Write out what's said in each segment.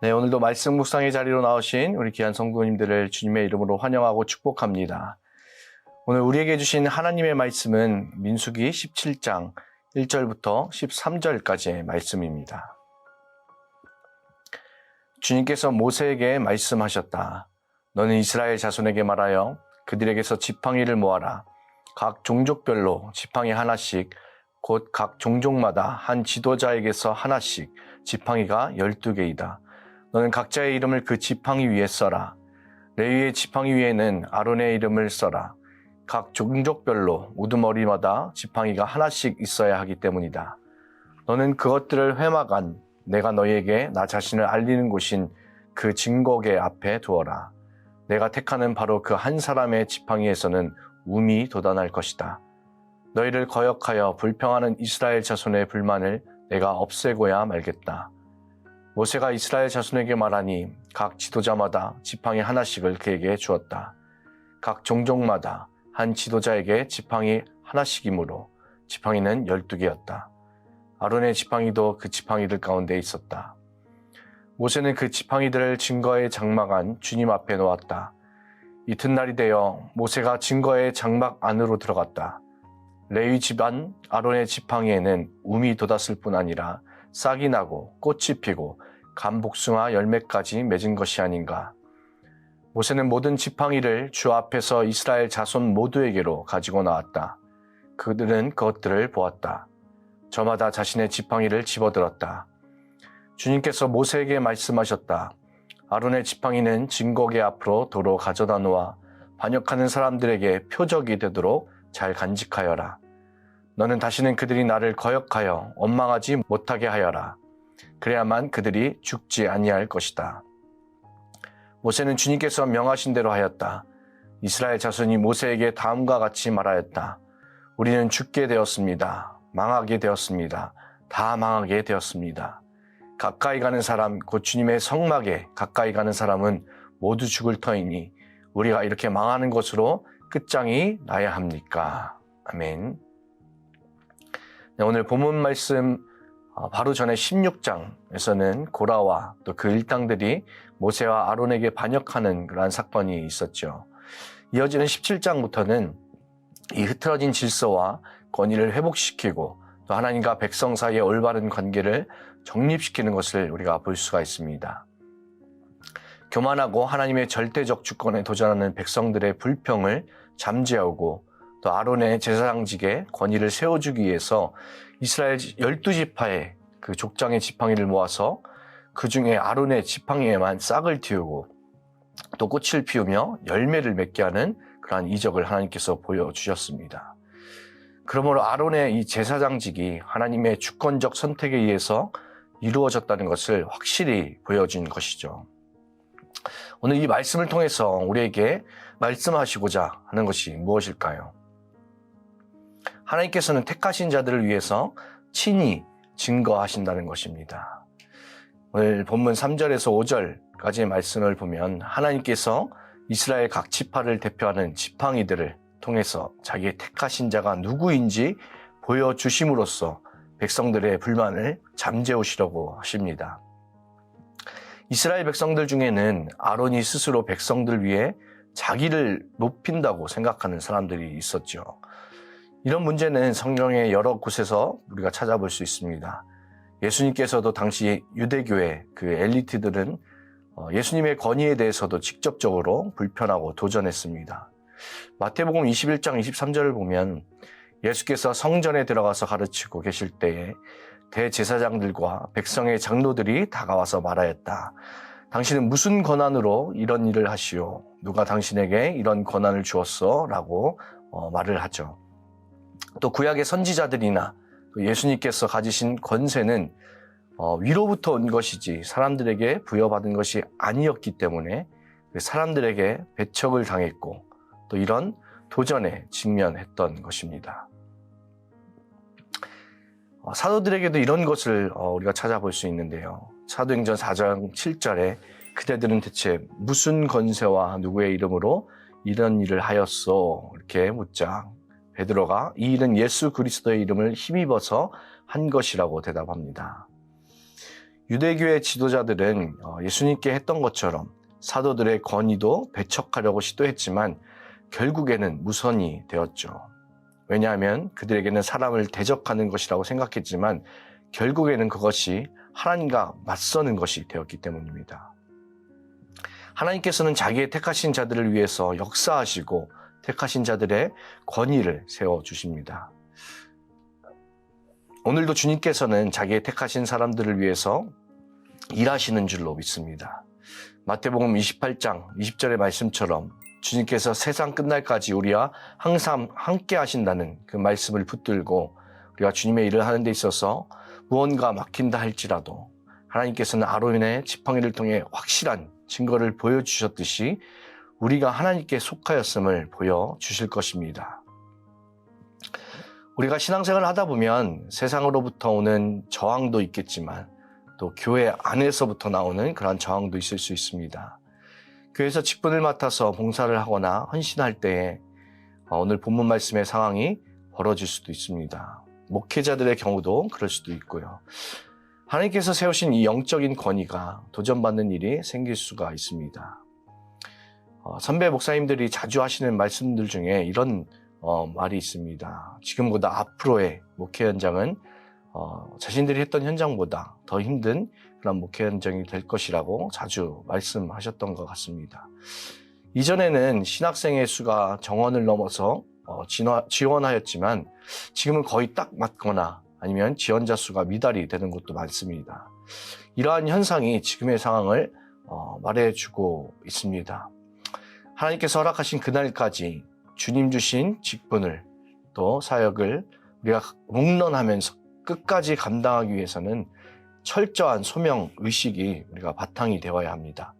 네, 오늘도 말씀 묵상의 자리로 나오신 우리 귀한 성도님들을 주님의 이름으로 환영하고 축복합니다. 오늘 우리에게 주신 하나님의 말씀은 민수기 17장 1절부터 13절까지의 말씀입니다. 주님께서 모세에게 말씀하셨다. 너는 이스라엘 자손에게 말하여 그들에게서 지팡이를 모아라. 각 종족별로 지팡이 하나씩, 곧 각 종족마다 한 지도자에게서 하나씩, 지팡이가 12개이다. 너는 각자의 이름을 그 지팡이 위에 써라. 레위의 지팡이 위에는 아론의 이름을 써라. 각 종족별로 우두머리마다 지팡이가 하나씩 있어야 하기 때문이다. 너는 그것들을 회막안 내가 너희에게 나 자신을 알리는 곳인 그 증거계 앞에 두어라. 내가 택하는 바로 그 한 사람의 지팡이에서는 움이 돋아날 것이다. 너희를 거역하여 불평하는 이스라엘 자손의 불만을 내가 없애고야 말겠다. 모세가 이스라엘 자손에게 말하니 각 지도자마다 지팡이 하나씩을 그에게 주었다. 각 종족마다 한 지도자에게 지팡이 하나씩이므로 지팡이는 12개였다. 아론의 지팡이도 그 지팡이들 가운데 있었다. 모세는 그 지팡이들을 증거의 장막 안 주님 앞에 놓았다. 이튿날이 되어 모세가 증거의 장막 안으로 들어갔다. 레위 집안 아론의 지팡이에는 움이 돋았을 뿐 아니라 싹이 나고 꽃이 피고 감복숭아 열매까지 맺은 것이 아닌가. 모세는 모든 지팡이를 주 앞에서 이스라엘 자손 모두에게로 가지고 나왔다. 그들은 그것들을 보았다. 저마다 자신의 지팡이를 집어들었다. 주님께서 모세에게 말씀하셨다. 아론의 지팡이는 증거계 앞으로 도로 가져다 놓아 반역하는 사람들에게 표적이 되도록 잘 간직하여라. 너는 다시는 그들이 나를 거역하여 원망하지 못하게 하여라. 그래야만 그들이 죽지 아니할 것이다. 모세는 주님께서 명하신 대로 하였다. 이스라엘 자손이 모세에게 다음과 같이 말하였다. 우리는 죽게 되었습니다. 망하게 되었습니다. 다 망하게 되었습니다. 가까이 가는 사람, 곧 주님의 성막에 가까이 가는 사람은 모두 죽을 터이니 우리가 이렇게 망하는 것으로 끝장이 나야 합니까? 아멘. 네, 오늘 본문 말씀 바로 전에 16장에서는 고라와 또 그 일당들이 모세와 아론에게 반역하는 그러한 사건이 있었죠. 이어지는 17장부터는 이 흐트러진 질서와 권위를 회복시키고 또 하나님과 백성 사이의 올바른 관계를 정립시키는 것을 우리가 볼 수가 있습니다. 교만하고 하나님의 절대적 주권에 도전하는 백성들의 불평을 잠재우고 또 아론의 제사장직에 권위를 세워주기 위해서 이스라엘 12지파의 그 족장의 지팡이를 모아서 그 중에 아론의 지팡이에만 싹을 틔우고 또 꽃을 피우며 열매를 맺게 하는 그러한 이적을 하나님께서 보여주셨습니다. 그러므로 아론의 이 제사장직이 하나님의 주권적 선택에 의해서 이루어졌다는 것을 확실히 보여준 것이죠. 오늘 이 말씀을 통해서 우리에게 말씀하시고자 하는 것이 무엇일까요? 하나님께서는 택하신 자들을 위해서 친히 증거하신다는 것입니다. 오늘 본문 3절에서 5절까지의 말씀을 보면 하나님께서 이스라엘 각 지파를 대표하는 지팡이들을 통해서 자기의 택하신 자가 누구인지 보여주심으로써 백성들의 불만을 잠재우시려고 하십니다. 이스라엘 백성들 중에는 아론이 스스로 백성들 위해 자기를 높인다고 생각하는 사람들이 있었죠. 이런 문제는 성경의 여러 곳에서 우리가 찾아볼 수 있습니다. 예수님께서도 당시 유대교의 그 엘리트들은 예수님의 권위에 대해서도 직접적으로 불편하고 도전했습니다. 마태복음 21장 23절을 보면 예수께서 성전에 들어가서 가르치고 계실 때에 대제사장들과 백성의 장로들이 다가와서 말하였다. 당신은 무슨 권한으로 이런 일을 하시오? 누가 당신에게 이런 권한을 주었어? 라고 말을 하죠. 또 구약의 선지자들이나 또 예수님께서 가지신 권세는 위로부터 온 것이지 사람들에게 부여받은 것이 아니었기 때문에 사람들에게 배척을 당했고 또 이런 도전에 직면했던 것입니다. 사도들에게도 이런 것을 우리가 찾아볼 수 있는데요. 사도행전 4장 7절에 그대들은 대체 무슨 권세와 누구의 이름으로 이런 일을 하였소? 이렇게 묻자 베드로가 이 일은 예수 그리스도의 이름을 힘입어서 한 것이라고 대답합니다. 유대교의 지도자들은 예수님께 했던 것처럼 사도들의 권위도 배척하려고 시도했지만 결국에는 무선이 되었죠. 왜냐하면 그들에게는 사람을 대적하는 것이라고 생각했지만 결국에는 그것이 하나님과 맞서는 것이 되었기 때문입니다. 하나님께서는 자기의 택하신 자들을 위해서 역사하시고 택하신 자들의 권위를 세워주십니다. 오늘도 주님께서는 자기의 택하신 사람들을 위해서 일하시는 줄로 믿습니다. 마태복음 28장 20절의 말씀처럼 주님께서 세상 끝날까지 우리와 항상 함께 하신다는 그 말씀을 붙들고 우리가 주님의 일을 하는 데 있어서 무언가 막힌다 할지라도 하나님께서는 아론의 지팡이를 통해 확실한 증거를 보여주셨듯이 우리가 하나님께 속하였음을 보여주실 것입니다. 우리가 신앙생활을 하다 보면 세상으로부터 오는 저항도 있겠지만 또 교회 안에서부터 나오는 그런 저항도 있을 수 있습니다. 교회에서 직분을 맡아서 봉사를 하거나 헌신할 때에 오늘 본문 말씀의 상황이 벌어질 수도 있습니다. 목회자들의 경우도 그럴 수도 있고요. 하나님께서 세우신 이 영적인 권위가 도전받는 일이 생길 수가 있습니다. 선배 목사님들이 자주 하시는 말씀들 중에 이런 말이 있습니다. 지금보다 앞으로의 목회 현장은 자신들이 했던 현장보다 더 힘든 그런 목회 현장이 될 것이라고 자주 말씀하셨던 것 같습니다. 이전에는 신학생의 수가 정원을 넘어서 지원하였지만 지금은 거의 딱 맞거나 아니면 지원자 수가 미달이 되는 곳도 많습니다. 이러한 현상이 지금의 상황을 말해주고 있습니다. 하나님께서 허락하신 그날까지 주님 주신 직분을 또 사역을 우리가 묵론하면서 끝까지 감당하기 위해서는 철저한 소명의식이 우리가 바탕이 되어야 합니다.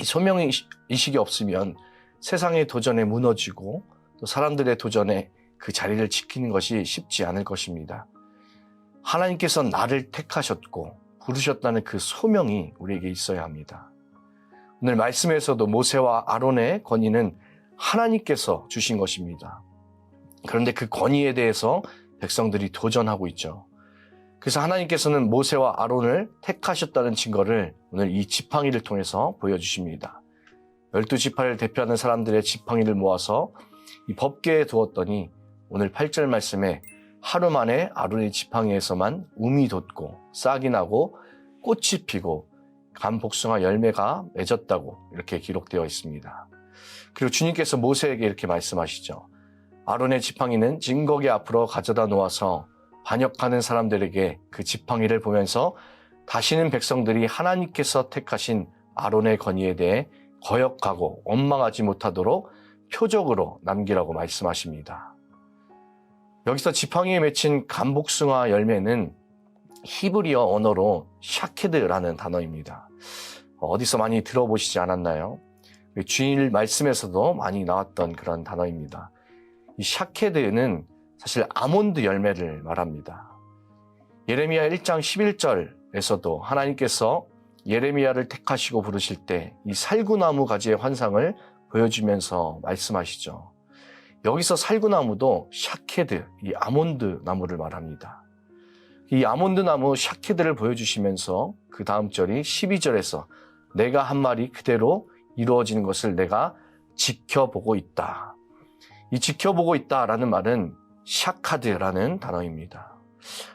이 소명의식이 없으면 세상의 도전에 무너지고 또 사람들의 도전에 그 자리를 지키는 것이 쉽지 않을 것입니다. 하나님께서 나를 택하셨고 부르셨다는 그 소명이 우리에게 있어야 합니다. 오늘 말씀에서도 모세와 아론의 권위는 하나님께서 주신 것입니다. 그런데 그 권위에 대해서 백성들이 도전하고 있죠. 그래서 하나님께서는 모세와 아론을 택하셨다는 증거를 오늘 이 지팡이를 통해서 보여주십니다. 12지파를 대표하는 사람들의 지팡이를 모아서 이 법궤에 두었더니 오늘 8절 말씀에 하루 만에 아론의 지팡이에서만 움이 돋고 싹이 나고 꽃이 피고 감복숭아 열매가 맺었다고 이렇게 기록되어 있습니다. 그리고 주님께서 모세에게 이렇게 말씀하시죠. 아론의 지팡이는 증거기 앞으로 가져다 놓아서 반역하는 사람들에게 그 지팡이를 보면서 다시는 백성들이 하나님께서 택하신 아론의 권위에 대해 거역하고 원망하지 못하도록 표적으로 남기라고 말씀하십니다. 여기서 지팡이에 맺힌 감복숭아 열매는 히브리어 언어로 샤케드라는 단어입니다. 어디서 많이 들어보시지 않았나요? 주일 말씀에서도 많이 나왔던 그런 단어입니다. 이 샤케드는 사실 아몬드 열매를 말합니다. 예레미야 1장 11절에서도 하나님께서 예레미야를 택하시고 부르실 때 이 살구나무 가지의 환상을 보여주면서 말씀하시죠. 여기서 살구나무도 샤케드, 이 아몬드 나무를 말합니다. 이 아몬드 나무 샤케드를 보여주시면서 그 다음 절이 12절에서 내가 한 말이 그대로 이루어지는 것을 내가 지켜보고 있다. 이 지켜보고 있다라는 말은 샤카드라는 단어입니다.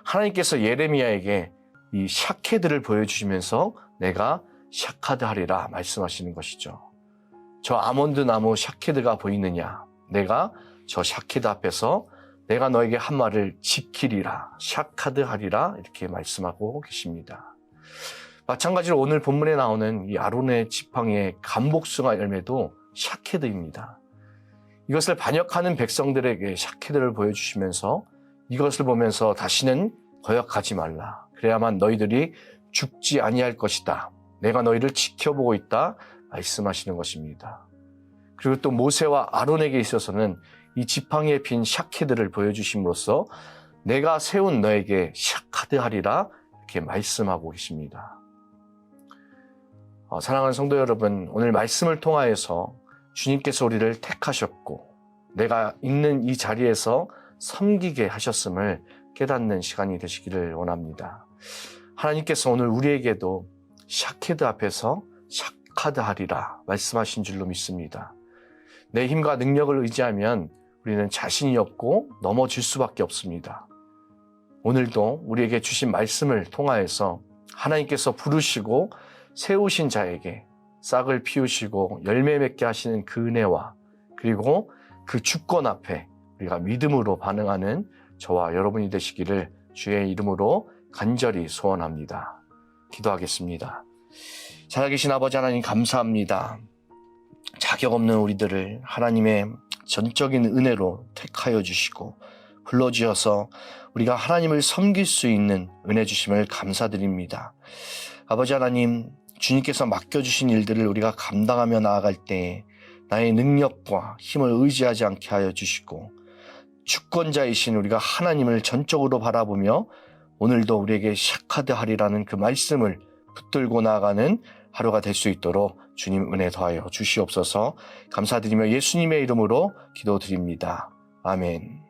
하나님께서 예레미야에게 이 샤케드를 보여주시면서 내가 샤카드 하리라 말씀하시는 것이죠. 저 아몬드 나무 샤케드가 보이느냐? 내가 저 샤케드 앞에서 내가 너에게 한 말을 지키리라, 샤카드 하리라 이렇게 말씀하고 계십니다. 마찬가지로 오늘 본문에 나오는 이 아론의 지팡이의 감복숭아 열매도 샤케드입니다. 이것을 반역하는 백성들에게 샤케드를 보여주시면서 이것을 보면서 다시는 거역하지 말라. 그래야만 너희들이 죽지 아니할 것이다. 내가 너희를 지켜보고 있다. 말씀하시는 것입니다. 그리고 또 모세와 아론에게 있어서는 이 지팡이에 핀 샤케드를 보여주심으로써 내가 세운 너에게 샤카드 하리라 이렇게 말씀하고 계십니다. 사랑하는 성도 여러분, 오늘 말씀을 통하여서 주님께서 우리를 택하셨고 내가 있는 이 자리에서 섬기게 하셨음을 깨닫는 시간이 되시기를 원합니다. 하나님께서 오늘 우리에게도 샤케드 앞에서 샤카드 하리라 말씀하신 줄로 믿습니다. 내 힘과 능력을 의지하면 우리는 자신이 없고 넘어질 수밖에 없습니다. 오늘도 우리에게 주신 말씀을 통하여서 하나님께서 부르시고 세우신 자에게 싹을 피우시고 열매 맺게 하시는 그 은혜와 그리고 그 주권 앞에 우리가 믿음으로 반응하는 저와 여러분이 되시기를 주의 이름으로 간절히 소원합니다. 기도하겠습니다. 살아계신 아버지 하나님 감사합니다. 자격 없는 우리들을 하나님의 전적인 은혜로 택하여 주시고 불러주셔서 우리가 하나님을 섬길 수 있는 은혜 주심을 감사드립니다. 아버지 하나님, 주님께서 맡겨주신 일들을 우리가 감당하며 나아갈 때 나의 능력과 힘을 의지하지 않게 하여 주시고 주권자이신 우리가 하나님을 전적으로 바라보며 오늘도 우리에게 샤카드 하리라는 그 말씀을 붙들고 나아가는 하루가 될 수 있도록 주님 은혜 더하여 주시옵소서. 감사드리며 예수님의 이름으로 기도드립니다. 아멘.